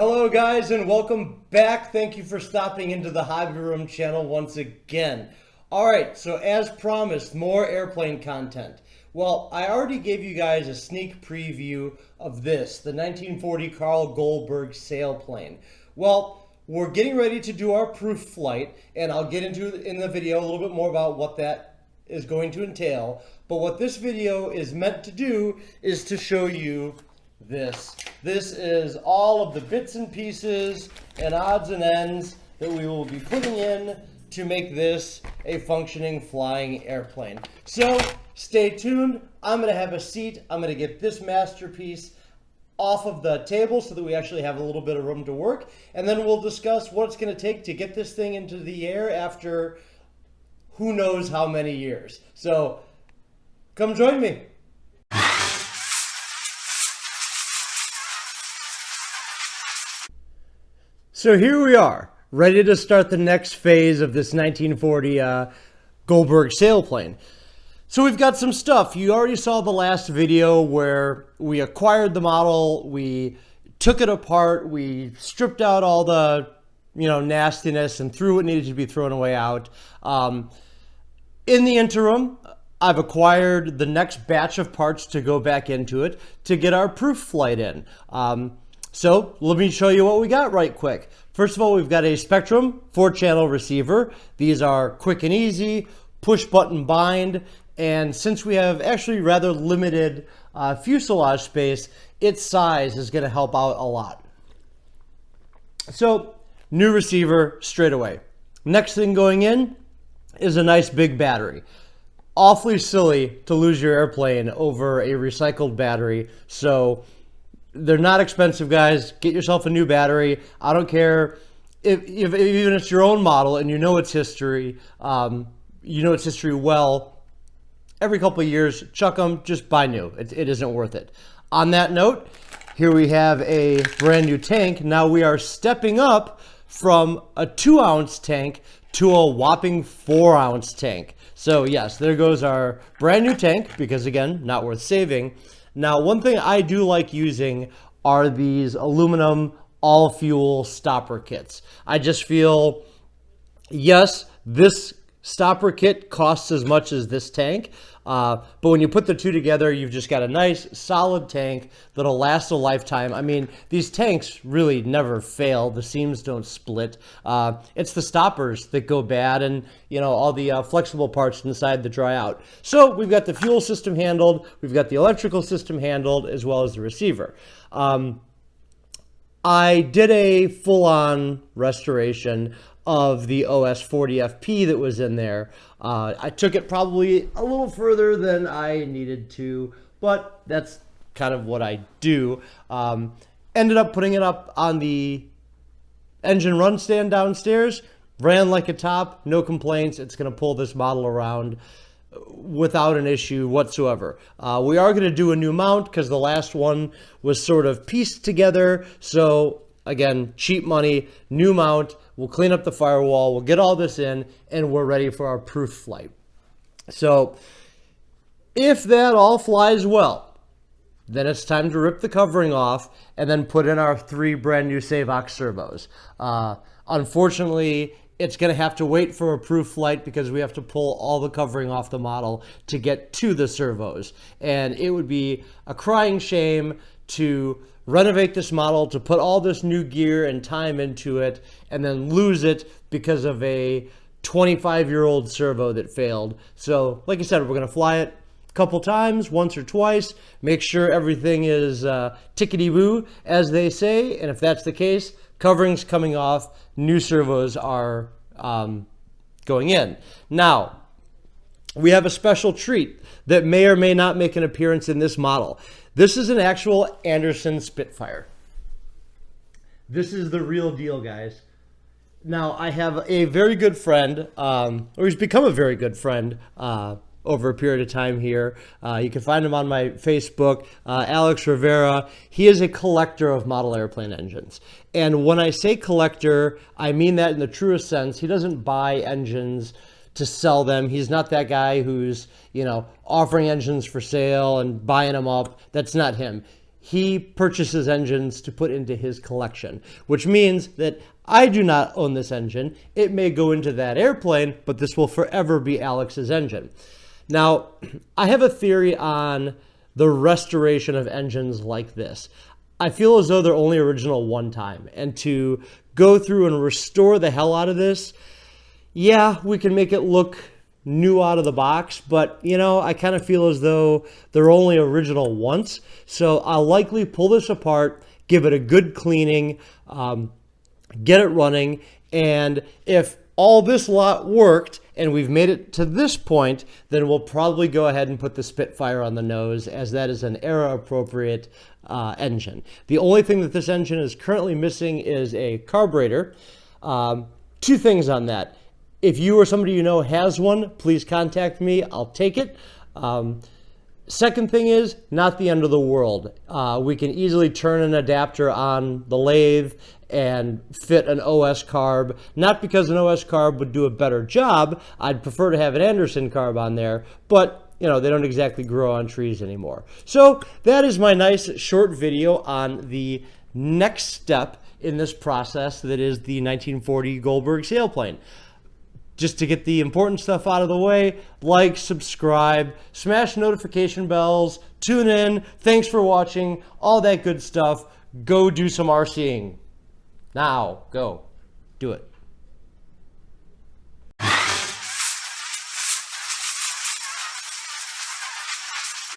Hello guys and welcome back. Thank you for stopping into the Hobby Room channel once again. Alright, so as promised, more airplane content. Well, I already gave you guys a sneak preview of this, the 1940 Carl Goldberg Sail Plane. Well, we're getting ready to do our proof flight, and I'll get into in the video a little bit more about what that is going to entail. But what this video is meant to do is to show you this. This is all of the bits and pieces and odds and ends that we will be putting in to make this a functioning flying airplane. So stay tuned. I'm going to have a seat. I'm going to get this masterpiece off of the table so that we actually have a little bit of room to work. And then we'll discuss what it's going to take to get this thing into the air after who knows how many years. So come join me. So here we are, ready to start the next phase of this 1940 Goldberg Sail Plane. So we've got some stuff. You already saw the last video where we acquired the model, we took it apart, we stripped out all the nastiness and threw what needed to be thrown away out. In the interim, I've acquired the next batch of parts to go back into it to get our proof flight in. So let me show you what we got right quick. First of all, we've got a Spectrum 4-channel receiver. These are quick and easy, push button bind, and since we have actually rather limited fuselage space, its size is going to help out a lot. So new receiver straight away. Next thing going in is a nice big battery. Awfully silly to lose your airplane over a recycled battery, so they're not expensive, guys. Get yourself a new battery. I don't care if even it's your own model and you know its history, well. Every couple of years, chuck them, just buy new. It isn't worth it. On that note, here we have a brand new tank. Now we are stepping up from a 2-ounce tank to a whopping 4-ounce tank. So yes, there goes our brand new tank because again, not worth saving. Now, one thing I do like using are these aluminum all-fuel stopper kits. I just feel, yes, this stopper kit costs as much as this tank, but when you put the two together, you've just got a nice, solid tank that'll last a lifetime. I mean, these tanks really never fail. The seams don't split. It's the stoppers that go bad and, all the flexible parts inside that dry out. So we've got the fuel system handled. We've got the electrical system handled as well as the receiver. I did a full-on restoration of the OS-40FP that was in there. I took it probably a little further than I needed to, but that's kind of what I do. Ended up putting it up on the engine run stand downstairs, ran like a top, no complaints. It's going to pull this model around without an issue whatsoever. We are going to do a new mount because the last one was sort of pieced together. So again, cheap money, new mount. We'll clean up the firewall. We'll get all this in and we're ready for our proof flight. So if that all flies well, then it's time to rip the covering off and then put in our 3 brand new Savox servos. Unfortunately, it's going to have to wait for a proof flight because we have to pull all the covering off the model to get to the servos. And it would be a crying shame to renovate this model, to put all this new gear and time into it, and then lose it because of a 25-year-old servo that failed. So, like I said, we're going to fly it a couple times, once or twice, make sure everything is tickety-boo, as they say, and if that's the case, covering's coming off, new servos are going in. Now, we have a special treat that may or may not make an appearance in this model. This is an actual Anderson Spitfire. This is the real deal, guys. Now, I have a very good friend, or he's become a very good friend over a period of time here. You can find him on my Facebook, Alex Rivera. He is a collector of model airplane engines. And when I say collector, I mean that in the truest sense. He doesn't buy engines to sell them. He's not that guy who's, offering engines for sale and buying them up. That's not him. he purchases engines to put into his collection, which means that I do not own this engine. It may go into that airplane, but this will forever be Alex's engine. Now, I have a theory on the restoration of engines like this. I feel as though they're only original one time, and to go through and restore the hell out of this, yeah, we can make it look new out of the box, but you know, I kind of feel as though they're only original once. So I'll likely pull this apart, give it a good cleaning, get it running, and if all this lot worked and we've made it to this point, then we'll probably go ahead and put the Spitfire on the nose, as that is an era appropriate engine. The only thing that this engine is currently missing is a carburetor. Two things on that. If you or somebody you know has one, please contact me. I'll take it. Second thing is, not the end of the world. We can easily turn an adapter on the lathe and fit an OS carb. Not because an OS carb would do a better job. I'd prefer to have an Anderson carb on there, but you know, they don't exactly grow on trees anymore. So that is my nice short video on the next step in this process that is the 1940 Goldberg Sail Plane. Just to get the important stuff out of the way, like, subscribe, smash notification bells, tune in, thanks for watching, all that good stuff. Go do some RCing. Now, go. Do it.